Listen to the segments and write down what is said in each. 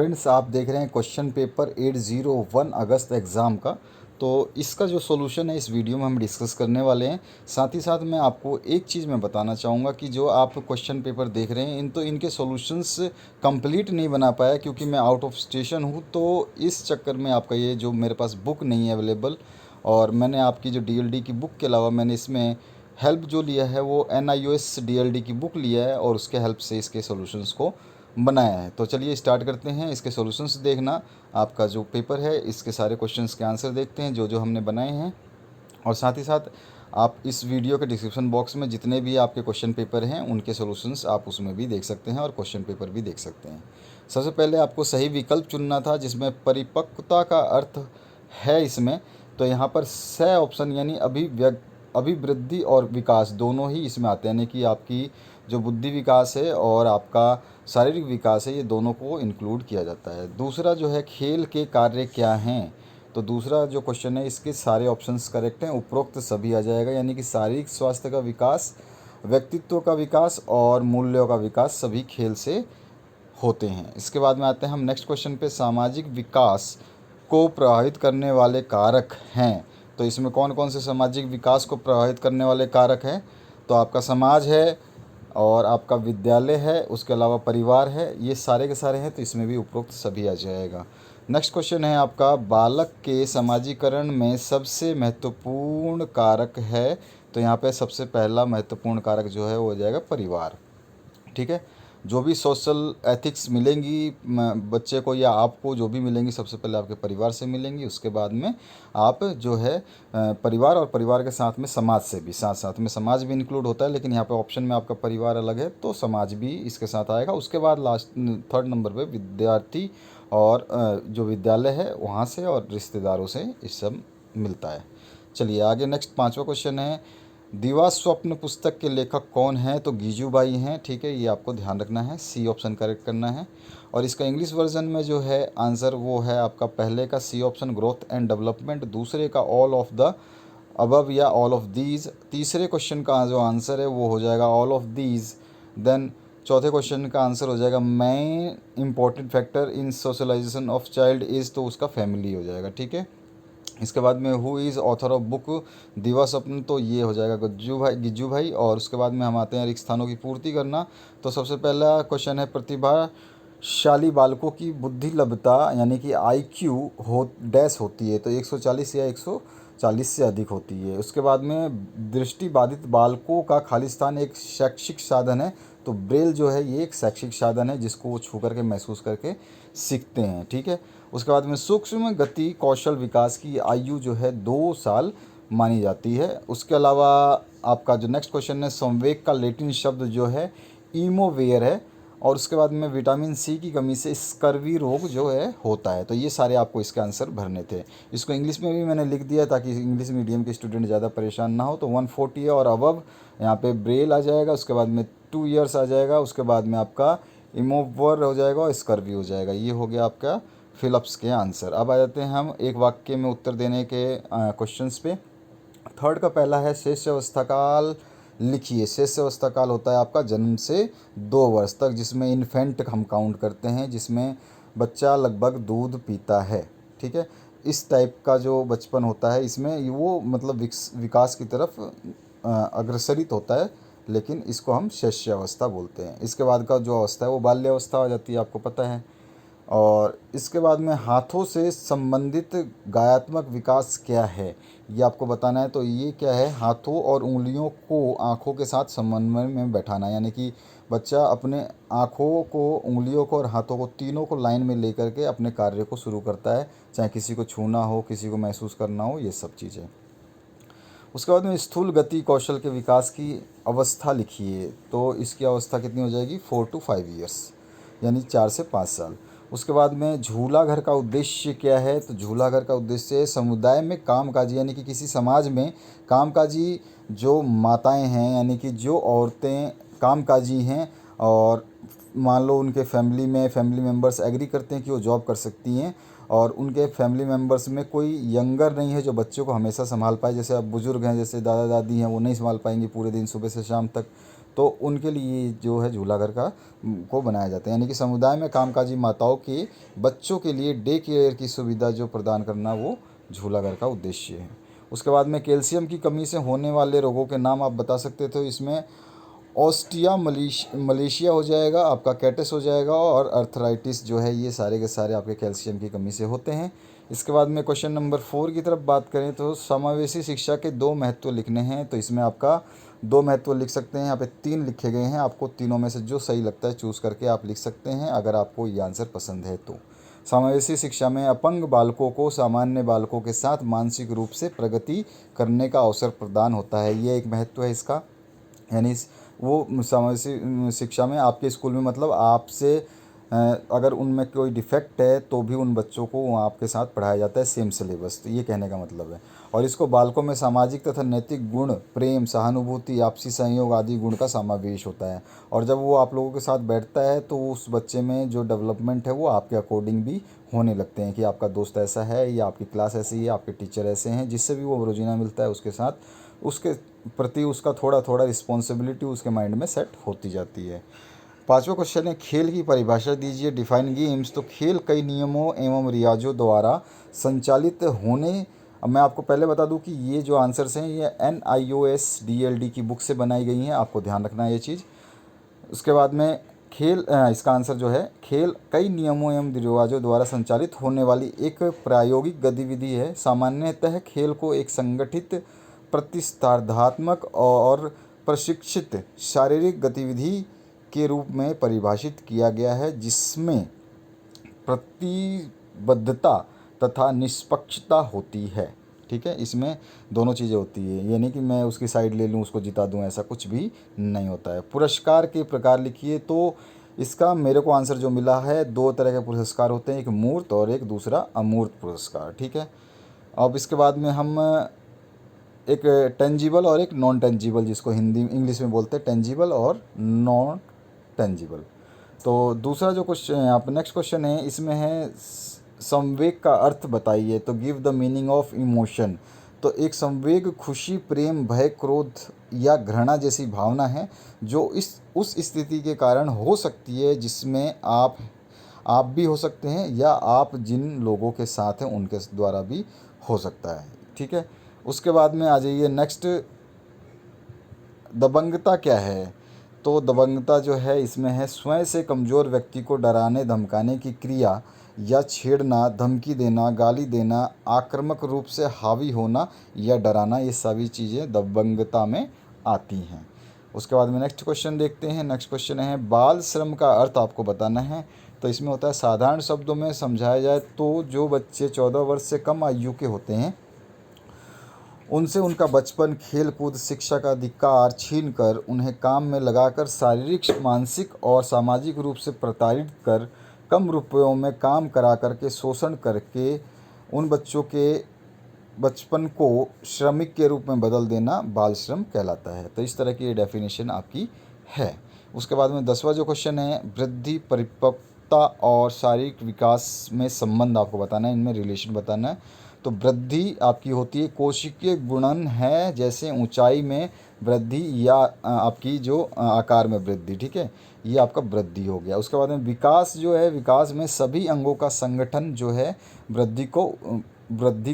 Friends, आप देख रहे हैं क्वेश्चन पेपर 801 अगस्त एग्ज़ाम का। तो इसका जो सॉल्यूशन है इस वीडियो में हम डिस्कस करने वाले हैं। साथ ही साथ मैं आपको एक चीज़ मैं बताना चाहूँगा कि जो आप क्वेश्चन पेपर देख रहे हैं इनके सॉल्यूशंस कंप्लीट नहीं बना पाया क्योंकि मैं आउट ऑफ स्टेशन हूँ। तो इस चक्कर में आपका ये जो मेरे पास बुक नहीं है अवेलेबल, और मैंने आपकी जो डीएलडी की बुक के अलावा मैंने इसमें हेल्प जो लिया है वो NIOS डीएलडी की बुक लिया है और उसके हेल्प से इसके सॉल्यूशंस को बनाया है। तो चलिए स्टार्ट करते हैं। इसके सॉल्यूशंस देखना, आपका जो पेपर है इसके सारे क्वेश्चंस के आंसर देखते हैं जो जो हमने बनाए हैं। और साथ ही साथ आप इस वीडियो के डिस्क्रिप्शन बॉक्स में जितने भी आपके क्वेश्चन पेपर हैं उनके सॉल्यूशंस आप उसमें भी देख सकते हैं और क्वेश्चन पेपर भी देख सकते हैं। सबसे पहले आपको सही विकल्प चुनना था जिसमें परिपक्वता का अर्थ है इसमें। तो यहाँ पर स ऑप्शन यानी अभिवृद्धि और विकास दोनों ही इसमें आते हैं, यानी कि आपकी जो बुद्धि विकास है और आपका शारीरिक विकास है ये दोनों को इंक्लूड किया जाता है। दूसरा जो है खेल के कार्य क्या हैं, तो दूसरा जो क्वेश्चन है इसके सारे ऑप्शंस करेक्ट हैं, उपरोक्त सभी आ जाएगा, यानी कि शारीरिक स्वास्थ्य का विकास, व्यक्तित्व का विकास और मूल्यों का विकास सभी खेल से होते हैं। इसके बाद में आते हैं हम नेक्स्ट क्वेश्चन पे, सामाजिक विकास को प्रभावित करने वाले कारक हैं। तो इसमें कौन कौन से सामाजिक विकास को प्रभावित करने वाले कारक हैं, तो आपका समाज है और आपका विद्यालय है, उसके अलावा परिवार है, ये सारे के सारे हैं। तो इसमें भी उपरोक्त सभी आ जाएगा। नेक्स्ट क्वेश्चन है आपका, बालक के समाजीकरण में सबसे महत्वपूर्ण कारक है। तो यहाँ पे सबसे पहला महत्वपूर्ण कारक जो है वो हो जाएगा परिवार। ठीक है, जो भी सोशल एथिक्स मिलेंगी बच्चे को या आपको जो भी मिलेंगी सबसे पहले आपके परिवार से मिलेंगी, उसके बाद में आप जो है परिवार और परिवार के साथ में समाज से भी, साथ साथ में समाज भी इंक्लूड होता है, लेकिन यहाँ पे ऑप्शन में आपका परिवार अलग है तो समाज भी इसके साथ आएगा। उसके बाद लास्ट थर्ड नंबर पे विद्यार्थी और जो विद्यालय है वहाँ से और रिश्तेदारों से ये सब मिलता है। चलिए आगे नेक्स्ट पांचवा क्वेश्चन है, दीवा स्वप्न पुस्तक के लेखक कौन है, तो गीजूबाई हैं। ठीक है, ये आपको ध्यान रखना है, सी ऑप्शन करेक्ट करना है। और इसका इंग्लिश वर्जन में जो है आंसर वो है आपका पहले का C option growth and development, दूसरे का ऑल ऑफ द अबव या ऑल ऑफ दीज, तीसरे क्वेश्चन का जो आंसर है वो हो जाएगा ऑल ऑफ दीज। देन चौथे क्वेश्चन का आंसर हो जाएगा main important factor in socialization of child is, तो उसका फैमिली हो जाएगा। ठीक है, इसके बाद में who is author of book दीवा स्वप्न, तो ये हो जाएगा गिज्जू भाई। और उसके बाद में हम आते हैं रिक्त स्थानों की पूर्ति करना। तो सबसे पहला क्वेश्चन है, प्रतिभाशाली बालकों की बुद्धिलब्धता यानी कि IQ हो डैश होती है, तो 140 या 140 से अधिक होती है। उसके बाद में दृष्टिबाधित बालकों का खाली स्थान एक शैक्षिक साधन है, तो ब्रेल जो है ये एक शैक्षिक साधन है जिसको वो छू करके महसूस करके सीखते हैं। ठीक है, उसके बाद में सूक्ष्म गति कौशल विकास की आयु जो है 2 साल मानी जाती है। उसके अलावा आपका जो नेक्स्ट क्वेश्चन है, संवेग का लैटिन शब्द जो है ईमोवेयर है। और उसके बाद में विटामिन C की कमी से स्कर्वी रोग जो है होता है। तो ये सारे आपको इसके आंसर भरने थे। इसको इंग्लिश में भी मैंने लिख दिया ताकि इंग्लिश मीडियम के स्टूडेंट ज़्यादा परेशान ना हो। तो 140 और अबव यहाँ पे ब्रेल आ जाएगा, उसके बाद में 2 ईयर्स आ जाएगा, उसके बाद में आपका इमोवर हो जाएगा और स्कर्वी हो जाएगा। ये हो गया आपका फिलअप्स के आंसर। अब आ जाते हैं हम एक वाक्य में उत्तर देने के क्वेश्चंस पे। थर्ड का पहला है, शेष अवस्था काल लिखिए। शेष अवस्था काल होता है आपका जन्म से 2 वर्ष तक, जिसमें इन्फेंट हम काउंट करते हैं, जिसमें बच्चा लगभग दूध पीता है। ठीक है, इस टाइप का जो बचपन होता है इसमें वो मतलब विकास की तरफ अग्रसरित होता है, लेकिन इसको हम शैशव अवस्था बोलते हैं। इसके बाद का जो अवस्था है वो बाल्य अवस्था आ जाती है, आपको पता है। और इसके बाद में हाथों से संबंधित गायात्मक विकास क्या है ये आपको बताना है। तो ये क्या है, हाथों और उंगलियों को आँखों के साथ समन्वय में बैठाना, यानी कि बच्चा अपने आँखों को, उंगलियों को और हाथों को तीनों को लाइन में लेकर के अपने कार्य को शुरू करता है, चाहे किसी को छूना हो, किसी को महसूस करना हो, ये सब चीज़ें। उसके बाद में स्थूल गति कौशल के विकास की अवस्था लिखिए। तो इसकी अवस्था कितनी हो जाएगी, 4 to 5 ईयर्स, यानी 4 से 5 साल। उसके बाद में झूला घर का उद्देश्य क्या है, तो झूला घर का उद्देश्य समुदाय में कामकाजी यानी कि किसी समाज में कामकाजी जो माताएं हैं यानी कि जो औरतें कामकाजी हैं और मान लो उनके फैमिली मेम्बर्स एग्री करते हैं कि वो जॉब कर सकती हैं और उनके फैमिली मेम्बर्स में कोई यंगर नहीं है जो बच्चों को हमेशा संभाल पाए, जैसे अब बुज़ुर्ग हैं, जैसे दादा दादी हैं, वो नहीं संभाल पाएंगे पूरे दिन सुबह से शाम तक, तो उनके लिए जो है झूला घर का को बनाया जाता है। यानी कि समुदाय में कामकाजी माताओं के बच्चों के लिए डे केयर की सुविधा जो प्रदान करना, वो झूला घर का उद्देश्य है। उसके बाद में कैल्शियम की कमी से होने वाले रोगों के नाम आप बता सकते थे। इसमें ऑस्टिया मलेशिया हो जाएगा, आपका कैटस हो जाएगा, और अर्थराइटिस जो है, ये सारे के सारे आपके कैल्शियम की कमी से होते हैं। इसके बाद में क्वेश्चन नंबर 4 की तरफ बात करें तो समावेशी शिक्षा के 2 महत्व लिखने हैं। तो इसमें आपका 2 महत्व लिख सकते हैं, यहाँ पे 3 लिखे गए हैं। आपको तीनों में से जो सही लगता है चूज़ करके आप लिख सकते हैं, अगर आपको ये आंसर पसंद है तो। समावेशी शिक्षा में अपंग बालकों को सामान्य बालकों के साथ मानसिक रूप से प्रगति करने का अवसर प्रदान होता है, ये एक महत्व है इसका। यानी वो समावेशी शिक्षा में आपके स्कूल में मतलब आपसे अगर उनमें कोई डिफेक्ट है तो भी उन बच्चों को वहाँ आपके साथ पढ़ाया जाता है, सेम सिलेबस। तो ये कहने का मतलब है। और इसको बालकों में सामाजिक तथा नैतिक गुण, प्रेम, सहानुभूति, आपसी सहयोग आदि गुण का समावेश होता है। और जब वो आप लोगों के साथ बैठता है तो उस बच्चे में जो डेवलपमेंट है वो आपके अकॉर्डिंग भी होने लगते हैं, कि आपका दोस्त ऐसा है, या आपकी क्लास ऐसी है, आपके टीचर ऐसे हैं, जिससे भी वो रोजीना मिलता है उसके साथ उसके प्रति उसका थोड़ा थोड़ा रिस्पॉन्सिबिलिटी उसके माइंड में सेट होती जाती है। 5वां क्वेश्चन है, खेल की परिभाषा दीजिए, डिफाइन गेम्स। तो खेल कई नियमों एवं रियाजों द्वारा संचालित होने। अब मैं आपको पहले बता दूं कि ये जो आंसर्स हैं ये NIOS-DLD की बुक से बनाई गई हैं, आपको ध्यान रखना है ये चीज़। उसके बाद में इसका आंसर जो है, खेल कई नियमों एवं रिवाजों द्वारा संचालित होने वाली एक प्रायोगिक गतिविधि है। सामान्यतः खेल को एक संगठित, प्रतिस्पर्धात्मक और प्रशिक्षित शारीरिक गतिविधि के रूप में परिभाषित किया गया है, जिसमें प्रतिबद्धता तथा निष्पक्षता होती है। ठीक है, इसमें दोनों चीज़ें होती है, ये नहीं कि मैं उसकी साइड ले लूँ उसको जिता दूँ, ऐसा कुछ भी नहीं होता है। पुरस्कार के प्रकार लिखिए। तो इसका मेरे को आंसर जो मिला है, 2 तरह के पुरस्कार होते हैं, एक मूर्त और एक दूसरा अमूर्त पुरस्कार। ठीक है, अब इसके बाद में हम एक टेंजिबल और एक नॉन टेंजिबल, जिसको हिंदी इंग्लिश में बोलते हैं टेंजिबल और नॉन टेंजिबल। तो दूसरा जो क्वेश्चन है, आप नेक्स्ट क्वेश्चन है, इसमें है संवेग का अर्थ बताइए। तो give the meaning of emotion. तो एक संवेग खुशी, प्रेम, भय, क्रोध या घृणा जैसी भावना है जो उस स्थिति के कारण हो सकती है जिसमें आप भी हो सकते हैं, या आप जिन लोगों के साथ हैं उनके द्वारा भी हो सकता है। ठीक है, उसके बाद में आ जाइए नेक्स्ट, दबंगता क्या है। तो दबंगता जो है इसमें है स्वयं से कमज़ोर व्यक्ति को डराने धमकाने की क्रिया, या छेड़ना, धमकी देना, गाली देना, आक्रामक रूप से हावी होना या डराना, ये सभी चीज़ें दबंगता में आती हैं। उसके बाद में नेक्स्ट क्वेश्चन देखते हैं। नेक्स्ट क्वेश्चन है, बाल श्रम का अर्थ आपको बताना है। तो इसमें होता है, साधारण शब्दों में समझाया जाए तो जो बच्चे 14 वर्ष से कम आयु के होते हैं उनसे उनका बचपन, खेल कूद, शिक्षा का अधिकार छीनकर उन्हें काम में लगाकर शारीरिक, मानसिक और सामाजिक रूप से प्रताड़ित कर कम रुपयों में काम करा करके शोषण करके उन बच्चों के बचपन को श्रमिक के रूप में बदल देना बाल श्रम कहलाता है। तो इस तरह की ये डेफिनेशन आपकी है। उसके बाद में 10वां जो क्वेश्चन है, वृद्धि, परिपक्वता और शारीरिक विकास में संबंध आपको बताना है, इनमें रिलेशन बताना है। तो वृद्धि आपकी होती है कोशिकीय गुणन है, जैसे ऊंचाई में वृद्धि या आपकी जो आकार में वृद्धि। ठीक है, ये आपका वृद्धि हो गया। उसके बाद में विकास जो है, विकास में सभी अंगों का संगठन जो है वृद्धि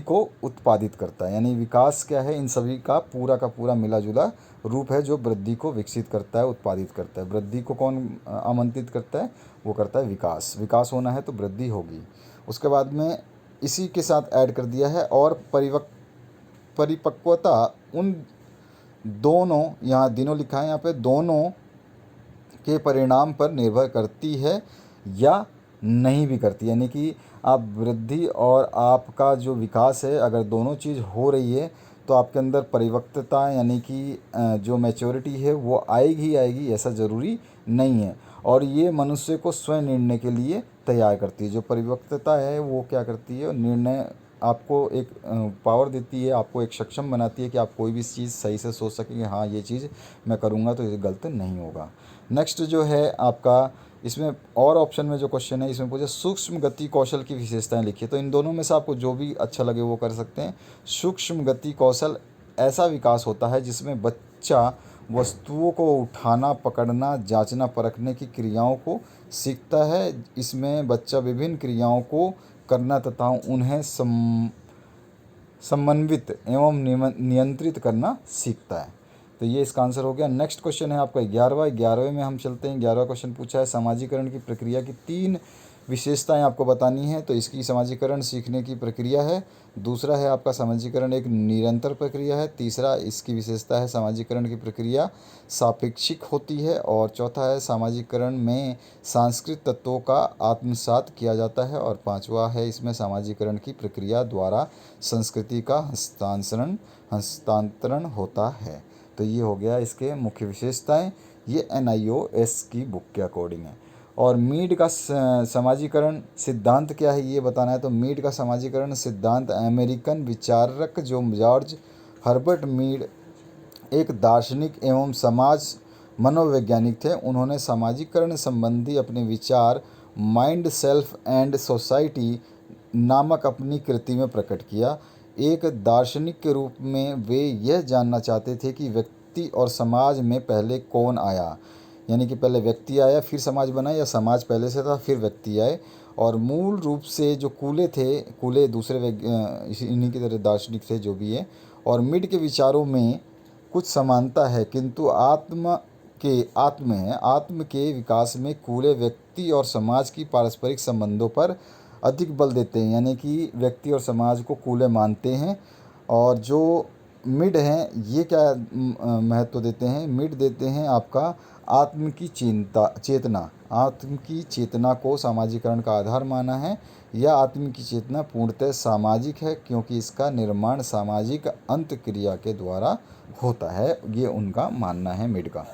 को उत्पादित करता है। यानी विकास क्या है, इन सभी का पूरा मिला जुला रूप है जो वृद्धि को विकसित करता है, उत्पादित करता है। वृद्धि को कौन आमंत्रित करता है, वो करता है विकास। विकास होना है तो वृद्धि होगी। उसके बाद में इसी के साथ ऐड कर दिया है, और परिपक्वता उन दोनों, यहाँ दिनों लिखा है यहाँ पे, दोनों के परिणाम पर निर्भर करती है या नहीं भी करती। यानी कि आप वृद्धि और आपका जो विकास है, अगर दोनों चीज़ हो रही है तो आपके अंदर परिपक्वता यानी कि जो मैच्योरिटी है वो आएगी ही आएगी, ऐसा ज़रूरी नहीं है। और ये मनुष्य को स्वयं निर्णय के लिए तैयार करती है। जो परिपक्वता है वो क्या करती है, निर्णय आपको एक पावर देती है, आपको एक सक्षम बनाती है कि आप कोई भी चीज़ सही से सोच सकें कि हाँ ये चीज़ मैं करूँगा तो ये गलत नहीं होगा। नेक्स्ट जो है आपका, इसमें और ऑप्शन में जो क्वेश्चन है इसमें पूछे सूक्ष्म गति कौशल की विशेषताएं लिखिए। तो इन दोनों में से आपको जो भी अच्छा लगे वो कर सकते हैं। सूक्ष्म गति कौशल ऐसा विकास होता है जिसमें बच्चा वस्तुओं को उठाना, पकड़ना, जांचना, परखने की क्रियाओं को सीखता है। इसमें बच्चा विभिन्न क्रियाओं को करना तथा उन्हें समन्वित एवं नियंत्रित करना सीखता है। तो ये इसका आंसर हो गया। नेक्स्ट क्वेश्चन है आपका 11वें में हम चलते हैं। 11वां क्वेश्चन पूछा है समाजीकरण की प्रक्रिया की 3 विशेषताएं आपको बतानी है। तो इसकी समाजीकरण सीखने की प्रक्रिया है। दूसरा है आपका समाजीकरण एक निरंतर प्रक्रिया है। तीसरा इसकी विशेषता है समाजीकरण की प्रक्रिया सापेक्षिक होती है। और चौथा है समाजीकरण में सांस्कृतिक तत्वों का आत्मसात किया जाता है। और पांचवा है इसमें समाजीकरण की प्रक्रिया द्वारा संस्कृति का हस्तांतरण होता है। तो ये हो गया इसके मुख्य विशेषताएं। ये NIOS की बुक के अकॉर्डिंग है। और मीड का समाजीकरण सिद्धांत क्या है ये बताना है। तो मीड का समाजीकरण सिद्धांत अमेरिकन विचारक जो जॉर्ज हर्बर्ट मीड एक दार्शनिक एवं समाज मनोवैज्ञानिक थे। उन्होंने समाजीकरण संबंधी अपने विचार माइंड, सेल्फ एंड सोसाइटी नामक अपनी कृति में प्रकट किया। एक दार्शनिक के रूप में वे यह जानना चाहते थे कि व्यक्ति और समाज में पहले कौन आया, यानी कि पहले व्यक्ति आया फिर समाज बना, या समाज पहले से था फिर व्यक्ति आए। और मूल रूप से जो कूले थे, कूले दूसरे इन्हीं की तरह दार्शनिक थे जो भी है। और मिड के विचारों में कुछ समानता है, किंतु आत्म के विकास में कूले व्यक्ति और समाज की पारस्परिक संबंधों पर अधिक बल देते हैं, यानी कि व्यक्ति और समाज को कूले मानते हैं। और जो मिड हैं ये क्या महत्व देते हैं, मिड देते हैं आपका आत्म की चेतना को सामाजिकरण का आधार माना है। यह आत्म की चेतना पूर्णतः सामाजिक है, क्योंकि इसका निर्माण सामाजिक अंत क्रिया के द्वारा होता है। ये उनका मानना है मिड का।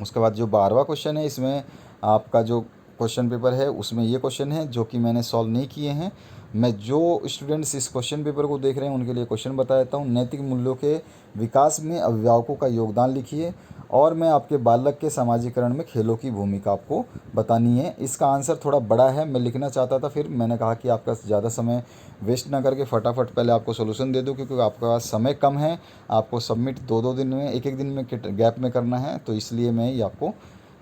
उसके बाद जो 12वां क्वेश्चन है, इसमें आपका जो क्वेश्चन पेपर है उसमें ये क्वेश्चन है जो कि मैंने सॉल्व नहीं किए हैं। मैं जो स्टूडेंट्स इस क्वेश्चन पेपर को देख रहे हैं उनके लिए क्वेश्चन बता देता हूँ। नैतिक मूल्यों के विकास में अभिभावकों का योगदान लिखिए। और मैं आपके बालक के समाजीकरण में खेलों की भूमिका आपको बतानी है। इसका आंसर थोड़ा बड़ा है, मैं लिखना चाहता था, फिर मैंने कहा कि आपका ज़्यादा समय वेस्ट ना करके फटाफट पहले आपको सोल्यूशन दे दूँ, क्योंकि आपका पास समय कम है। आपको सबमिट 2-2 दिन में, एक दिन में गैप में करना है, तो इसलिए मैं ये आपको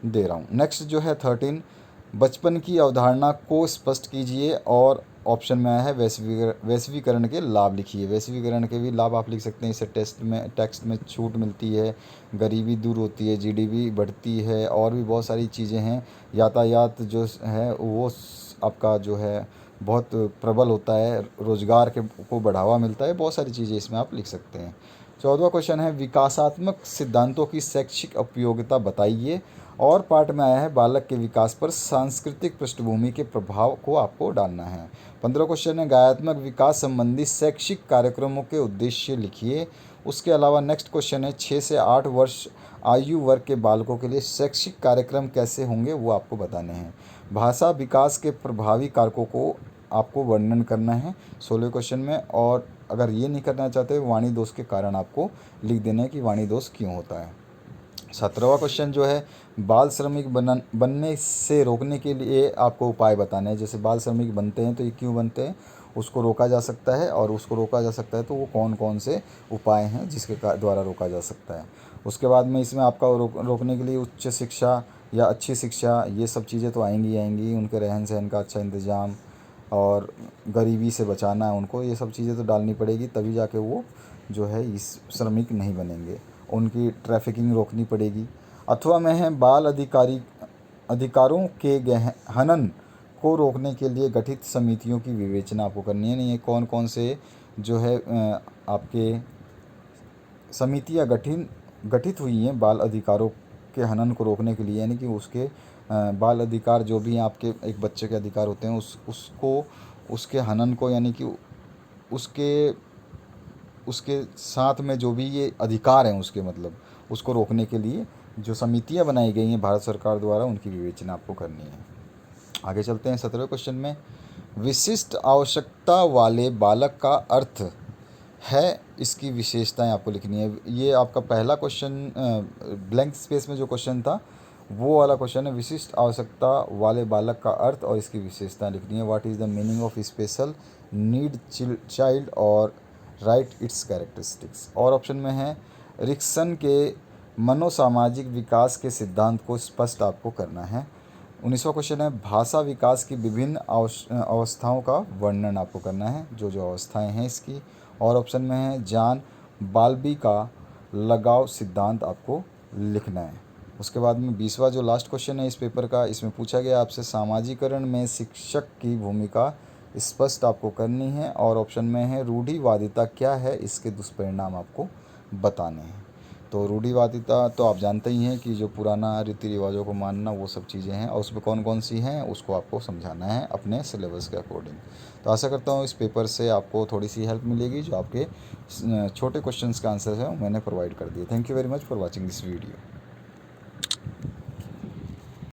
दे रहा हूँ। नेक्स्ट जो है 13, बचपन की अवधारणा को स्पष्ट कीजिए। और ऑप्शन में आया है वैश्वीकरण के लाभ लिखिए। वैश्वीकरण के भी लाभ आप लिख सकते हैं। इससे टैक्स में छूट मिलती है, गरीबी दूर होती है, GDP बढ़ती है, और भी बहुत सारी चीज़ें हैं। यातायात जो है वो आपका जो है बहुत प्रबल होता है, रोज़गार को बढ़ावा मिलता है, बहुत सारी चीज़ें इसमें आप लिख सकते हैं। 14वां क्वेश्चन है विकासात्मक सिद्धांतों की शैक्षिक उपयोगिता बताइए। और पार्ट में आया है बालक के विकास पर सांस्कृतिक पृष्ठभूमि के प्रभाव को आपको डालना है। 15वां क्वेश्चन है गायत्मक विकास संबंधी शैक्षिक कार्यक्रमों के उद्देश्य लिखिए। उसके अलावा नेक्स्ट क्वेश्चन है 6 से 8 वर्ष आयु वर्ग के बालकों के लिए शैक्षिक कार्यक्रम कैसे होंगे वो आपको बताने हैं। भाषा विकास के प्रभावी कारकों को आपको वर्णन करना है 16वें क्वेश्चन में। और अगर ये नहीं करना चाहते वाणी दोष के कारण आपको लिख देना है कि वाणी दोष क्यों होता है। 17वां क्वेश्चन जो है बाल श्रमिक बनने से रोकने के लिए आपको उपाय बताने हैं। जैसे बाल श्रमिक बनते हैं तो ये क्यों बनते हैं, उसको रोका जा सकता है, और उसको रोका जा सकता है तो वो कौन कौन से उपाय हैं जिसके द्वारा रोका जा सकता है। उसके बाद में इसमें आपका रोकने के लिए उच्च शिक्षा या अच्छी शिक्षा, ये सब चीज़ें तो आएंगी। उनके रहन सहन का अच्छा इंतज़ाम और गरीबी से बचाना है उनको, ये सब चीज़ें तो डालनी पड़ेगी, तभी जाके वो जो है इस श्रमिक नहीं बनेंगे। उनकी ट्रैफिकिंग रोकनी पड़ेगी। अथवा में है बाल अधिकारों के हनन को रोकने के लिए गठित समितियों की विवेचना आपको करनी है। नहीं, कौन कौन से जो है आपके समितियाँ गठित हुई हैं बाल अधिकारों के हनन को रोकने के लिए, यानी कि उसके बाल अधिकार जो भी आपके एक बच्चे के अधिकार होते हैं उसको उसके हनन को, यानी कि उसके साथ में जो भी ये अधिकार हैं उसके मतलब उसको रोकने के लिए जो समितियां बनाई गई हैं भारत सरकार द्वारा, उनकी विवेचना आपको करनी है। आगे चलते हैं 17वें क्वेश्चन में। विशिष्ट आवश्यकता वाले बालक का अर्थ है, इसकी विशेषताएं आपको लिखनी है। ये आपका पहला क्वेश्चन ब्लैंक स्पेस में जो क्वेश्चन था वो वाला क्वेश्चन है। विशिष्ट आवश्यकता वाले बालक का अर्थ और इसकी विशेषताएं लिखनी है। What is the meaning of special need child और राइट इट्स कैरेक्टरिस्टिक्स। और ऑप्शन में है रिक्सन के मनोसामाजिक विकास के सिद्धांत को स्पष्ट आपको करना है। 19वां क्वेश्चन है भाषा विकास की विभिन्न अवस्थाओं का वर्णन आपको करना है, जो जो अवस्थाएं हैं इसकी। और ऑप्शन में है जॉन बाल्बी का लगाव सिद्धांत आपको लिखना है। उसके बाद में 20वां जो लास्ट क्वेश्चन है इस पेपर का, इसमें पूछा गया आपसे सामाजिकरण में शिक्षक की भूमिका स्पष्ट आपको करनी है। और ऑप्शन में है रूढ़िवादिता क्या है, इसके दुष्परिणाम आपको बताने हैं। तो रूढ़िवादिता तो आप जानते ही हैं कि जो पुराना रीति रिवाजों को मानना, वो सब चीज़ें हैं, और उसमें कौन कौन सी हैं उसको आपको समझाना है अपने सिलेबस के अकॉर्डिंग। तो आशा करता हूँ इस पेपर से आपको थोड़ी सी हेल्प मिलेगी। जो आपके छोटे क्वेश्चंस का आंसर है वो मैंने प्रोवाइड कर दिए। Thank you very much for watching this video.